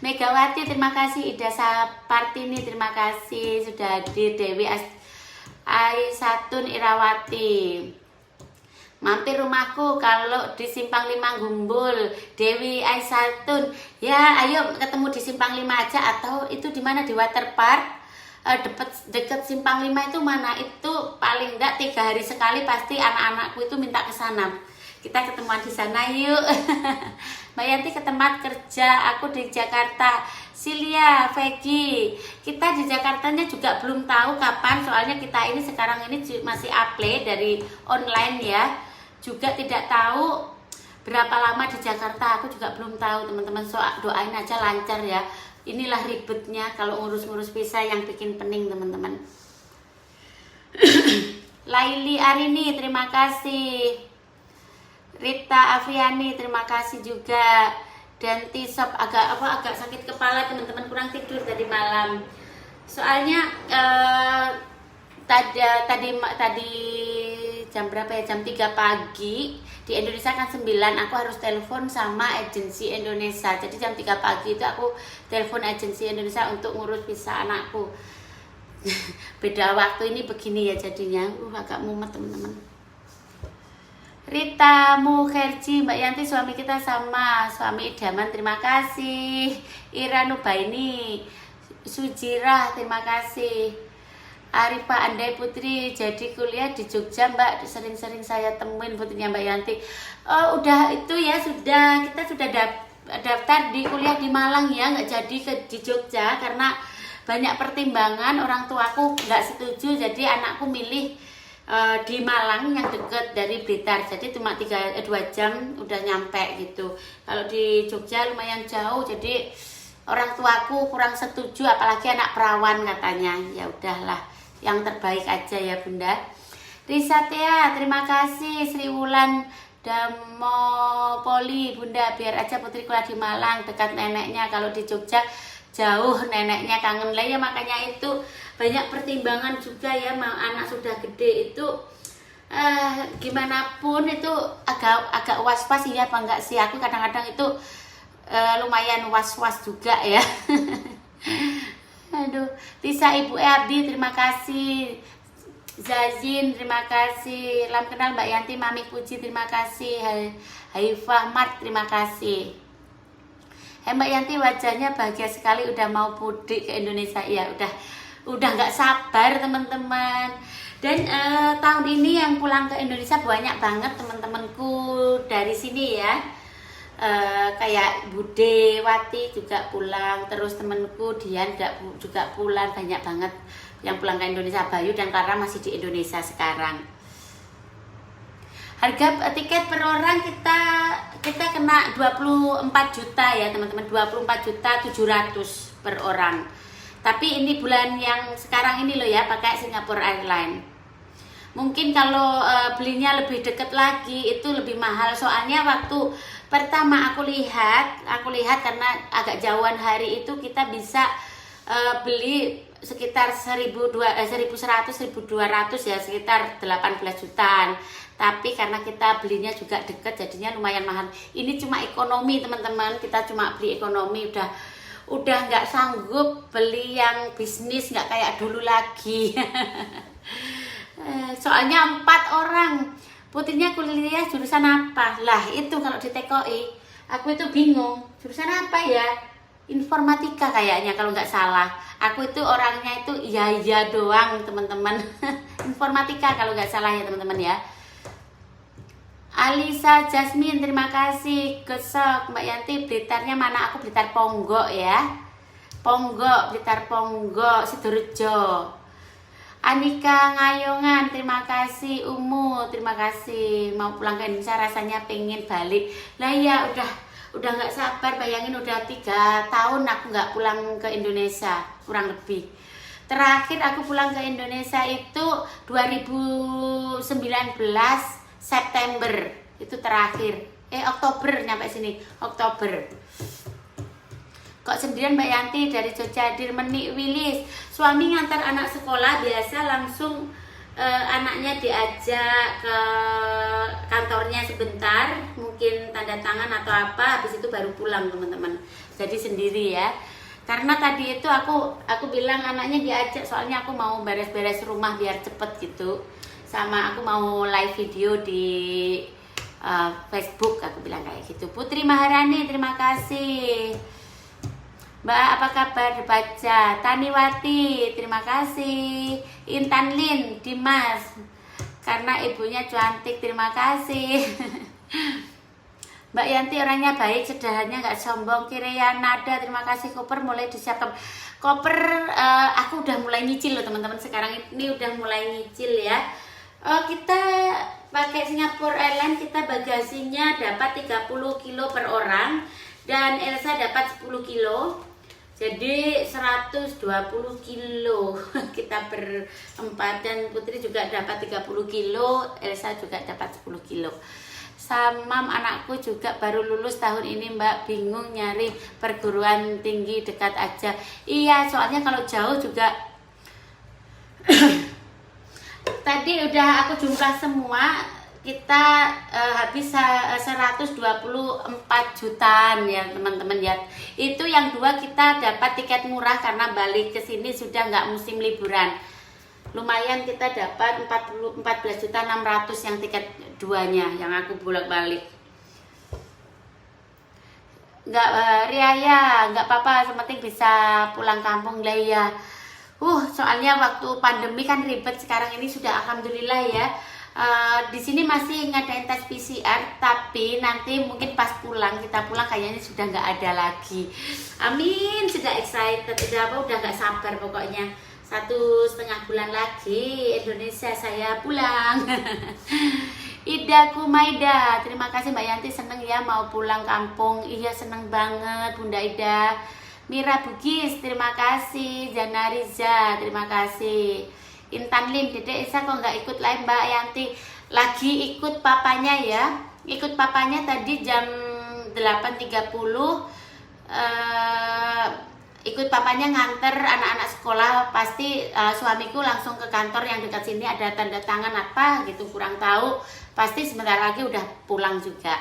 Megawati, terima kasih. Ida Sapartini, terima kasih sudah hadir. Dewi Aisatun Irawati, mampir rumahku kalau di Simpang 5 Gumbul. Dewi Aisatun, ya ayo ketemu di Simpang 5 aja, atau itu di mana, di Waterpark deket Simpang 5 itu mana, itu paling enggak 3 hari sekali pasti anak-anakku itu minta ke sana. Kita ketemuan di sana yuk. Mbak Yanti ke tempat kerja, aku di Jakarta. Silia, Vegi, kita di Jakartanya juga belum tahu kapan, soalnya kita ini sekarang ini masih apply dari online ya. Juga tidak tahu berapa lama di Jakarta, aku juga belum tahu teman-teman. So doain aja lancar ya. Inilah ribetnya kalau ngurus-ngurus visa yang bikin pening teman-teman. Laili Arini, terima kasih. Rita Afriani, terima kasih juga. Dan Tisop agak sakit kepala teman-teman, kurang tidur tadi malam. Soalnya tadi jam berapa ya? Jam 3 pagi. Di Indonesia kan 9, aku harus telepon sama agensi Indonesia. Jadi jam 3 pagi itu aku telepon agensi Indonesia untuk ngurus visa anakku. Beda waktu ini begini ya jadinya. Agak mumet teman-teman. Rita Mukherjee, Mbak Yanti suami kita sama, suami idaman, terima kasih. Ira Nubaini, Sujirah, terima kasih. Arifah Andai Putri, jadi kuliah di Jogja Mbak, sering-sering saya temuin putrinya Mbak Yanti. Oh, udah itu ya, kita sudah daftar di kuliah di Malang ya, nggak jadi di Jogja karena banyak pertimbangan, orang tuaku nggak setuju, jadi anakku milih di Malang yang deket dari Blitar, jadi cuma 2 jam udah nyampe gitu. Kalau di Jogja lumayan jauh, jadi orang tuaku kurang setuju, apalagi anak perawan katanya. Ya udahlah, yang terbaik aja ya Bunda. Risa Tia, terima kasih. Sri Wulan Damopoli, Bunda biar aja putri kuliah di Malang, dekat neneknya. Kalau di Jogja jauh, neneknya kangen lah ya, makanya itu banyak pertimbangan juga ya. Anak sudah gede itu gimana pun itu agak was-was ya apa enggak sih, aku kadang-kadang itu lumayan was-was juga ya. Aduh, Tisa Ibu Abi, terima kasih. Zazin, terima kasih. Lam kenal Mbak Yanti, Mami Puji, terima kasih. Haifah Mart, terima kasih. Mbak Yanti wajahnya bahagia sekali udah mau mudik ke Indonesia. Ya udah nggak sabar teman-teman. Dan tahun ini yang pulang ke Indonesia banyak banget teman-temanku dari sini ya. Kayak Bude Wati juga pulang, terus temenku Dian juga pulang, banyak banget yang pulang ke Indonesia. Bayu dan Clara masih di Indonesia sekarang. Harga tiket per orang kita kena 24 juta ya teman-teman, 24.700.000 per orang. Tapi ini bulan yang sekarang ini loh ya, pakai Singapore Airlines. Mungkin kalau belinya lebih deket lagi itu lebih mahal, soalnya waktu pertama aku lihat karena agak jauhan hari itu kita bisa beli sekitar 1.100 1.200 ya, sekitar 18 jutaan. Tapi karena kita belinya juga deket jadinya lumayan mahal. Ini cuma ekonomi teman-teman, kita cuma beli ekonomi, udah nggak sanggup beli yang bisnis, nggak kayak dulu lagi. Soalnya 4 orang, putrinya kuliah jurusan apa? Lah itu kalau di TKI aku itu bingung, jurusan apa ya? Informatika kayaknya kalau nggak salah. Aku itu orangnya itu iya doang teman-teman. Informatika kalau nggak salah ya teman-teman ya. Alisa Jasmine, terima kasih. Gesok Mbak Yanti, Blitarnya mana? Aku Blitar Ponggok ya. Blitar Ponggok, Sidorejo. Anika Ngayongan, terima kasih. Umu, terima kasih. Mau pulang ke Indonesia rasanya pengen balik. Lah ya udah nggak sabar, bayangin udah 3 tahun aku nggak pulang ke Indonesia, kurang lebih. Terakhir aku pulang ke Indonesia itu 2019 September itu terakhir. Oktober nyampe sini, Oktober. Kok sendirian Mbak Yanti dari Jogja? Dirmeni Wilis, suami ngantar anak sekolah biasa, langsung anaknya diajak ke kantornya sebentar, mungkin tanda tangan atau apa, habis itu baru pulang teman-teman. Jadi sendiri ya. Karena tadi itu aku bilang anaknya diajak, soalnya aku mau beres-beres rumah biar cepet gitu. Sama aku mau live video di Facebook, aku bilang kayak gitu. Putri Maharani, terima kasih. Mbak, apa kabar dibaca? Taniwati, terima kasih. Intan Lin, Dimas, karena ibunya cantik, terima kasih. Mbak Yanti orangnya baik, sederhana, nggak sombong. Kirean Nada, terima kasih. Koper mulai disiapkan. Koper aku udah mulai nyicil loh teman-teman. Sekarang ini udah mulai nyicil ya. Kita pakai Singapore Airlines, kita bagasinya dapat 30 kilo per orang dan Elsa dapat 10 kilo. Jadi 120 kilo kita berempat, dan Putri juga dapat 30 kilo, Elsa juga dapat 10 kilo. Samam anakku juga baru lulus tahun ini Mbak, bingung nyari perguruan tinggi dekat aja. Iya, soalnya kalau jauh juga tadi udah aku jumlah semua, kita habis 124 jutaan ya teman-teman ya. Itu yang dua kita dapat tiket murah karena balik ke sini sudah nggak musim liburan. Lumayan kita dapat 14.600.000 yang tiket duanya yang aku bolak-balik. Nggak Riaya, nggak apa-apa, sementing bisa pulang kampung lah ya. Soalnya waktu pandemi kan ribet, sekarang ini sudah alhamdulillah ya. Di sini masih ngadain tes PCR, tapi nanti mungkin pas kita pulang kayaknya sudah nggak ada lagi. Amin, sudah excited, udah nggak sabar pokoknya. 1,5 bulan lagi Indonesia saya pulang. Ida Kumaida, terima kasih Mbak Yanti, seneng ya mau pulang kampung. Iya seneng banget Bunda Ida. Mira Bugis, terima kasih. Jana Riza, terima kasih. Intan Lim, Dedek Isa kok nggak ikut live Mbak Yanti? Lagi ikut papanya ya. Ikut papanya tadi jam 8.30. Ikut papanya nganter anak-anak sekolah. Pasti suamiku langsung ke kantor yang dekat sini, ada tanda tangan apa gitu, kurang tahu. Pasti sebentar lagi udah pulang juga.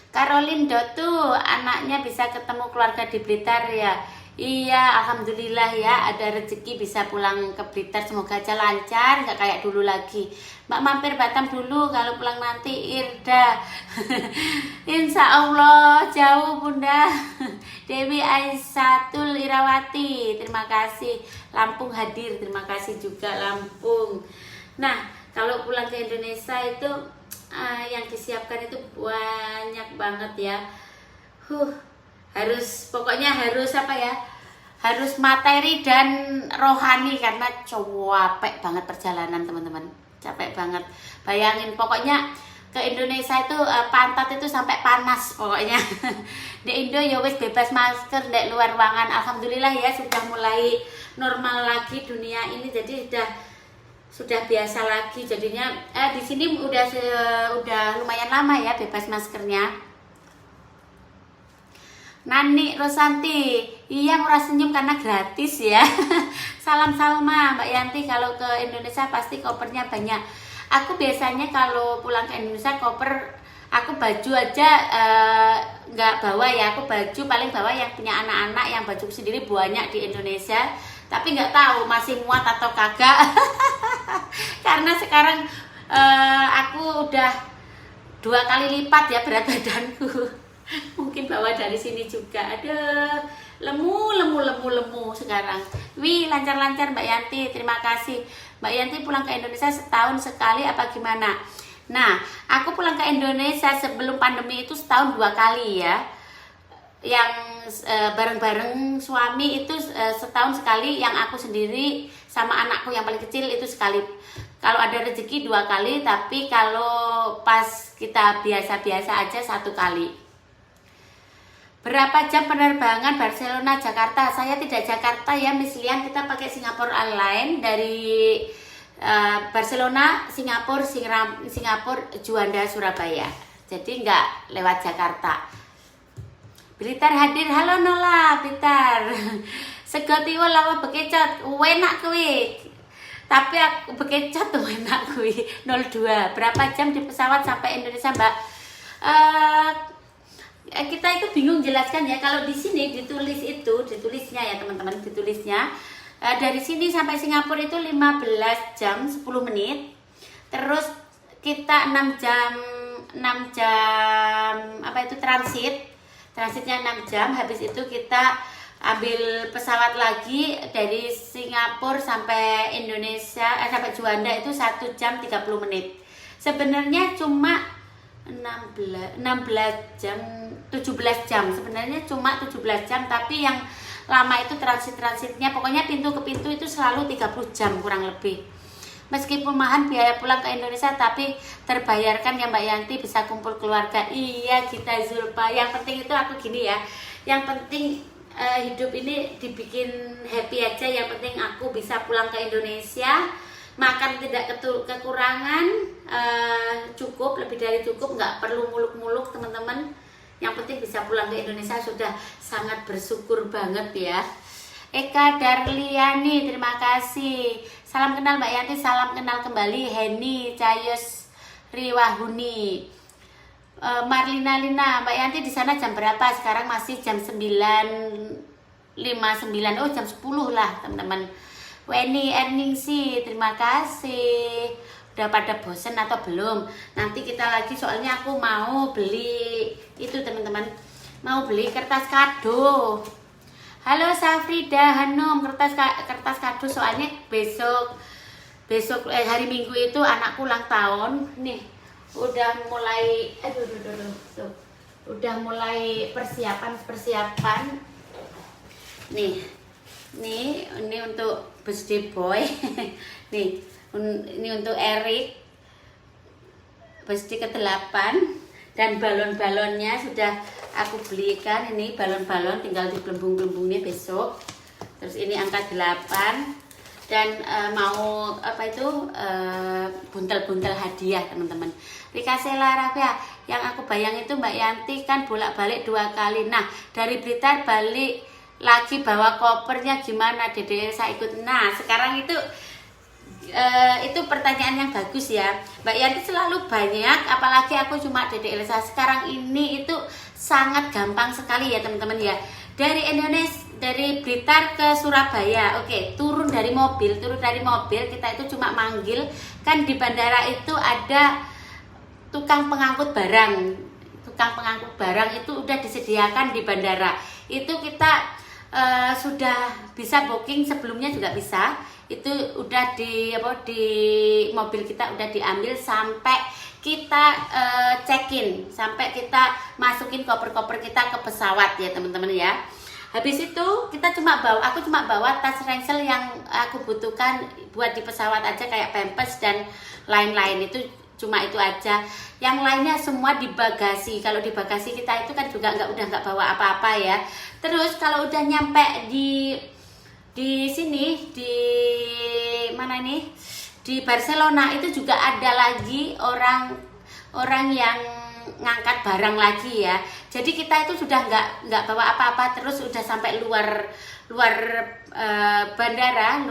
Caroline Dotu, anaknya bisa ketemu keluarga di Blitar ya. Iya, alhamdulillah ya, ada rezeki bisa pulang ke Blitar, semoga aja lancar, nggak kayak dulu lagi. Mbak mampir Batam dulu, kalau pulang nanti Irda. Insya Allah jauh Bunda. Dewi Aisatul Irawati, terima kasih. Lampung hadir, terima kasih juga Lampung. Nah, kalau pulang ke Indonesia itu yang disiapkan itu banyak banget ya. Pokoknya harus apa ya, harus materi dan rohani, karena capek banget perjalanan teman-teman, capek banget. Bayangin pokoknya ke Indonesia itu pantat itu sampai panas pokoknya. Di Indo ya wis bebas masker, di luar ruangan. Alhamdulillah ya sudah mulai normal lagi dunia ini, jadi sudah biasa lagi jadinya. Di sini udah lumayan lama ya bebas maskernya. Nani Rosanti, iya murah senyum karena gratis ya. Salam Salma, Mbak Yanti kalau ke Indonesia pasti kopernya banyak. Aku biasanya kalau pulang ke Indonesia koper, aku baju aja nggak bawa ya. Aku baju paling bawa yang punya anak-anak, yang baju sendiri banyak di Indonesia. Tapi nggak tahu masih muat atau kagak. Karena sekarang aku udah 2 kali lipat ya berat badanku. Mungkin bawa dari sini juga. Ada lemu sekarang. Wih, lancar-lancar Mbak Yanti, terima kasih. Mbak Yanti pulang ke Indonesia setahun sekali apa gimana? Nah, aku pulang ke Indonesia sebelum pandemi itu setahun 2 kali ya. Yang bareng-bareng suami itu setahun sekali, yang aku sendiri sama anakku yang paling kecil itu sekali. Kalau ada rezeki 2 kali, tapi kalau pas kita biasa-biasa aja 1 kali. Berapa jam penerbangan Barcelona Jakarta? Saya tidak Jakarta ya Miss Lian, kita pakai Singapore Airlines dari Barcelona, Singapura, Juanda, Surabaya. Jadi nggak lewat Jakarta. Blitar hadir, halo Nola, Blitar. Sego tiwul lawa bekecot, enak kuwi. Tapi aku bekecot tuh enak kuwi. 02. Berapa jam di pesawat sampai Indonesia, Mbak? Kita itu bingung jelaskan ya. Kalau di sini ditulisnya ya teman-teman, ditulisnya dari sini sampai Singapura itu 15 jam 10 menit. Terus kita 6 jam apa itu transitnya 6 jam. Habis itu kita ambil pesawat lagi dari Singapura sampai Indonesia sampai Juanda itu 1 jam 30 menit. Sebenarnya cuma 16 jam, 17 jam. Sebenarnya cuma 17 jam, tapi yang lama itu transitnya, pokoknya pintu ke pintu itu selalu 30 jam kurang lebih. Meskipun mahal biaya pulang ke Indonesia, tapi terbayarkan ya Mbak Yanti, bisa kumpul keluarga. Iya kita Zulpa, yang penting itu aku gini ya, yang penting hidup ini dibikin happy aja. Yang penting aku bisa pulang ke Indonesia, makan tidak kekurangan, cukup, lebih dari cukup, nggak perlu muluk-muluk teman-teman. Yang penting bisa pulang ke Indonesia sudah sangat bersyukur banget ya. Eka Darliani, terima kasih. Salam kenal Mbak Yanti, salam kenal kembali. Heni Cayos Riwahuni. Marlina Lina, Mbak Yanti di sana jam berapa? Sekarang masih jam 9:59. Oh, jam 10 lah, teman-teman. Weni Erningsi, terima kasih. Udah pada bosen atau belum? Nanti kita lagi, soalnya aku mau beli itu teman-teman, mau beli kertas kado. Halo Safrida Hanum, kertas kado, soalnya besok hari Minggu itu anakku ulang tahun. Nih udah mulai udah mulai persiapan. Nih ini untuk birthday boy. Nih ini untuk Erik, birthday ke-8, dan balon-balonnya sudah aku belikan. Ini balon-balon tinggal digelembung-gelembungnya besok. Terus ini angka 8, dan mau apa itu buntel-buntel hadiah teman-teman. Rika Sela Rafia, yang aku bayang itu Mbak Yanti kan bolak-balik 2 kali. Nah dari Blitar balik lagi bawa kopernya gimana? Dede saya ikut. Nah sekarang itu pertanyaan yang bagus ya Mbak Yanti, selalu banyak, apalagi aku cuma Dede Elsa. Sekarang ini itu sangat gampang sekali ya teman-teman ya. Dari Indonesia, dari Blitar ke Surabaya, oke, turun dari mobil kita itu cuma manggil, kan di bandara itu ada tukang pengangkut barang itu udah disediakan di bandara. Itu kita sudah bisa booking sebelumnya juga bisa. Itu udah di mobil kita udah diambil sampai kita check-in, sampai kita masukin koper-koper kita ke pesawat ya teman-teman ya. Habis itu aku cuma bawa tas ransel yang aku butuhkan buat di pesawat aja, kayak pampers dan lain-lain. Itu cuma itu aja. Yang lainnya semua di bagasi. Kalau di bagasi kita itu kan juga udah nggak bawa apa-apa ya. Terus kalau udah nyampe di sini, di mana ini, di Barcelona, itu juga ada lagi orang yang ngangkat barang lagi ya. Jadi kita itu sudah nggak bawa apa-apa, terus udah sampai luar bandara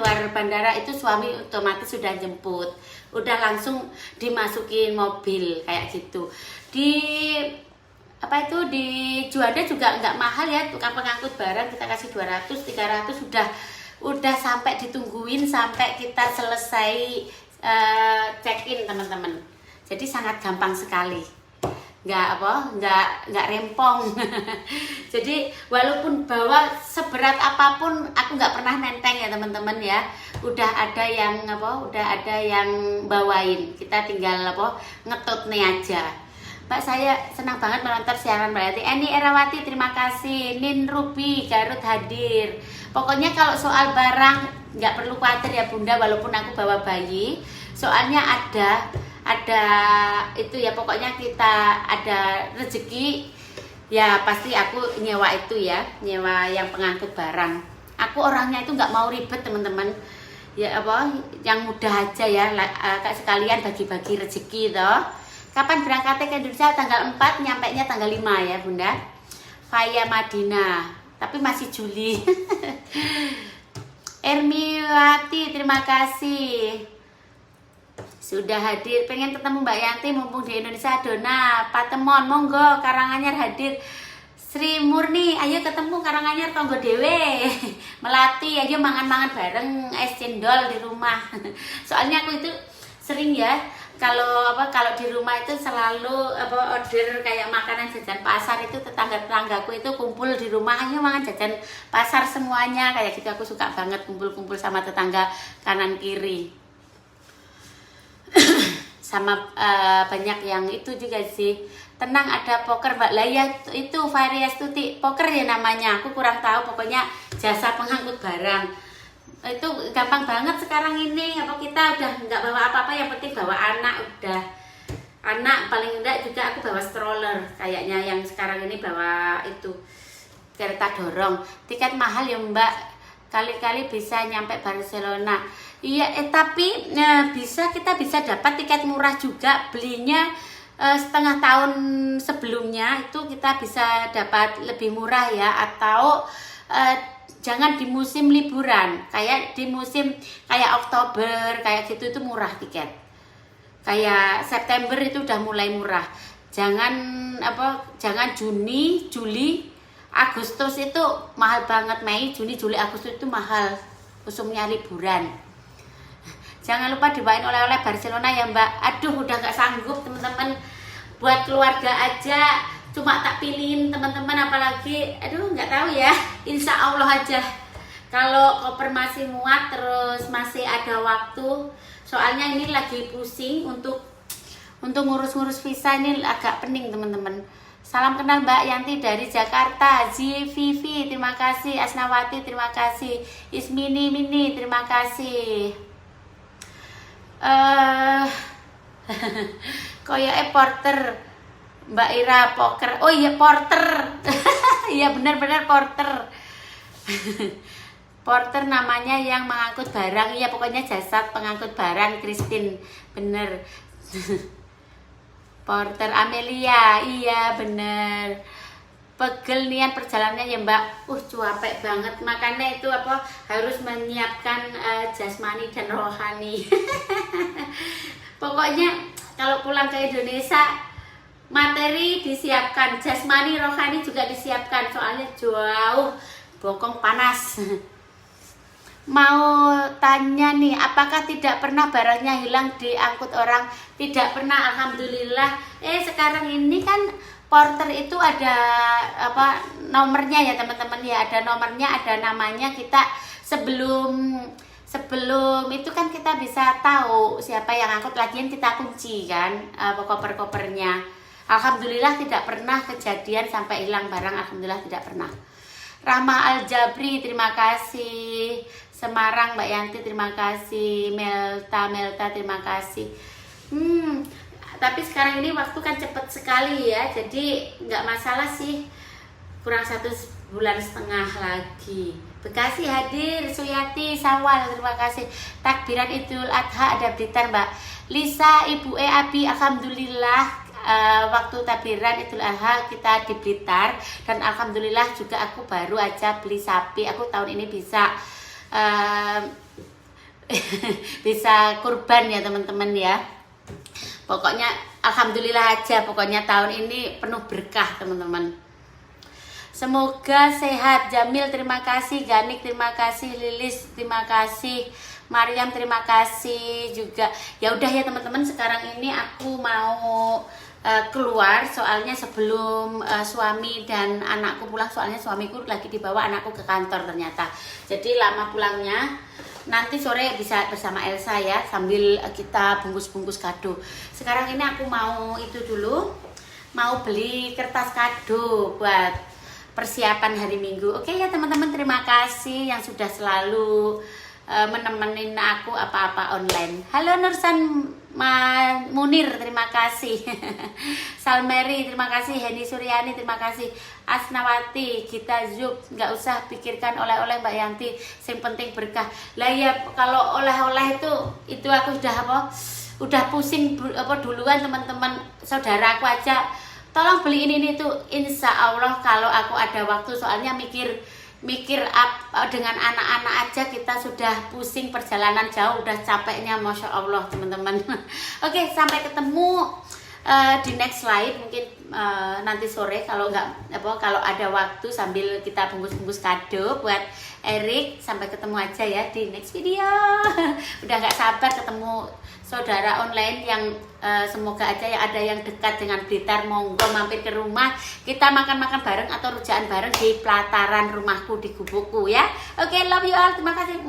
itu suami otomatis sudah jemput, udah langsung dimasukin mobil kayak gitu. Di Juanda juga nggak mahal ya, tukang pengangkut barang kita kasih 200-300 udah sampai ditungguin sampai kita selesai check-in teman-teman. Jadi sangat gampang sekali, nggak rempong. Jadi walaupun bawa seberat apapun, aku nggak pernah nenteng ya teman-teman ya. Udah ada yang bawain, kita tinggal ngetut nih aja. Mbak, saya senang banget menonton siaran Mbak Yanti. Eni Erawati, terima kasih. Nin Ruby Garut hadir. Pokoknya kalau soal barang nggak perlu khawatir ya Bunda, walaupun aku bawa bayi. Soalnya ada itu ya, pokoknya kita ada rezeki ya pasti aku nyewa itu ya, nyewa yang pengangkut barang. Aku orangnya itu nggak mau ribet teman-teman. Ya yang mudah aja ya, sekalian bagi-bagi rezeki toh. Kapan berangkatnya ke Indonesia? Tanggal 4, nyampainya tanggal 5 ya Bunda. Faya Madinah, tapi masih Juli. Ermiwati, terima kasih sudah hadir. Pengen ketemu Mbak Yanti mumpung di Indonesia. Dona Patemon, monggo. Karanganyar hadir. Sri Murni, ayo ketemu Karanganyar tonggo dewe. Melati, ayo mangan-mangan bareng es cendol di rumah. Soalnya aku itu sering ya, kalau di rumah itu selalu order kayak makanan jajan pasar. Itu tetanggaku itu kumpul di rumah, ayo makan jajan pasar semuanya kayak gitu. Aku suka banget kumpul-kumpul sama tetangga kanan kiri. sama banyak yang itu juga sih. Tenang, ada poker Mbak. Lah ya itu Varias Tuti poker ya namanya. Aku kurang tahu, pokoknya jasa pengangkut barang. Itu gampang banget sekarang ini. Apa kita udah nggak bawa apa-apa, yang penting bawa anak udah. Anak paling enggak juga aku bawa stroller. Kayaknya yang sekarang ini bawa itu kereta dorong. Tiket mahal ya Mbak. Kali-kali bisa nyampe Barcelona. Iya, tapi kita bisa dapat tiket murah juga. Belinya setengah tahun sebelumnya itu kita bisa dapat lebih murah ya, atau jangan di musim liburan, kayak di musim kayak Oktober kayak gitu itu murah tiket. Kayak September itu udah mulai murah. Jangan Juni, Juli, Agustus itu mahal banget. Mei, Juni, Juli, Agustus itu mahal, musimnya liburan. Jangan lupa dibawain oleh-oleh Barcelona ya Mbak. Aduh udah gak sanggup teman-teman, buat keluarga aja cuma tak pilihin teman-teman, apalagi aduh nggak tahu ya. Insya Allah aja kalau koper masih muat, terus masih ada waktu. Soalnya ini lagi pusing untuk ngurus-ngurus visa, ini agak pening teman-teman. Salam kenal Mbak Yanti dari Jakarta. Vivi terima kasih, Asnawati terima kasih, Mini terima kasih. Koyoke porter Mbak Ira poker. Oh iya porter. Iya benar-benar porter. Porter namanya yang mengangkut barang. Iya pokoknya jasa pengangkut barang. Christine bener. Porter Amelia. Iya bener. Pegel nian perjalanannya ya Mbak. Capek banget, makanya itu harus menyiapkan jasmani dan rohani. Pokoknya kalau pulang ke Indonesia materi disiapkan, jasmani rohani juga disiapkan, soalnya jauh bokong panas. Mau tanya nih, apakah tidak pernah barangnya hilang diangkut orang? Tidak pernah, alhamdulillah. Sekarang ini kan porter itu ada nomornya ya teman-teman ya, ada nomornya, ada namanya. Kita sebelum itu kan kita bisa tahu siapa yang angkut, lagian kita kunci kan koper-kopernya. Alhamdulillah tidak pernah kejadian sampai hilang barang, alhamdulillah tidak pernah. Rahma Aljabri terima kasih. Semarang Mbak Yanti terima kasih. Melta terima kasih. Tapi sekarang ini waktu kan cepet sekali ya, jadi nggak masalah sih, kurang 1,5 bulan lagi. Bekasi hadir, Suyati Sawal terima kasih. Takbiran Idul Adha ada Blitar Mbak Lisa, Ibu Abi, alhamdulillah waktu takbiran Idul Adha kita di Blitar, dan alhamdulillah juga aku baru aja beli sapi. Aku tahun ini bisa bisa kurban ya teman-teman ya. Pokoknya alhamdulillah aja, pokoknya tahun ini penuh berkah teman-teman. Semoga sehat. Jamil terima kasih, Ganik terima kasih, Lilis terima kasih, Mariam terima kasih juga. Ya udah ya teman-teman, sekarang ini aku mau keluar, soalnya sebelum suami dan anakku pulang, soalnya suamiku lagi dibawa anakku ke kantor ternyata. Jadi lama pulangnya. Nanti sore bisa bersama Elsa ya, sambil kita bungkus-bungkus kado. Sekarang ini aku mau itu dulu, mau beli kertas kado buat persiapan hari Minggu. Oke ya teman-teman, terima kasih yang sudah selalu menemenin aku apa-apa online. Halo Nursan Munir terima kasih. Salmeri terima kasih, Heni Suryani terima kasih, Asnawati, Gita Zub, nggak usah pikirkan oleh-oleh Mbak Yanti, yang penting berkah. Lah ya kalau oleh-oleh itu aku udah pusing duluan teman-teman. Saudara aku aja tolong beli ini tuh, insya Allah kalau aku ada waktu, soalnya mikir dengan anak-anak aja kita sudah pusing, perjalanan jauh udah capeknya, masya Allah teman-teman. Oke, sampai ketemu di next slide mungkin nanti sore kalau ada waktu, sambil kita bungkus-bungkus kado buat Erik. Sampai ketemu aja ya di next video. Udah gak sabar ketemu saudara online yang semoga aja yang ada yang dekat dengan Blitar, monggo mampir ke rumah, kita makan-makan bareng atau rujakan bareng di pelataran rumahku di gubukku ya. Oke, love you all, terima kasih.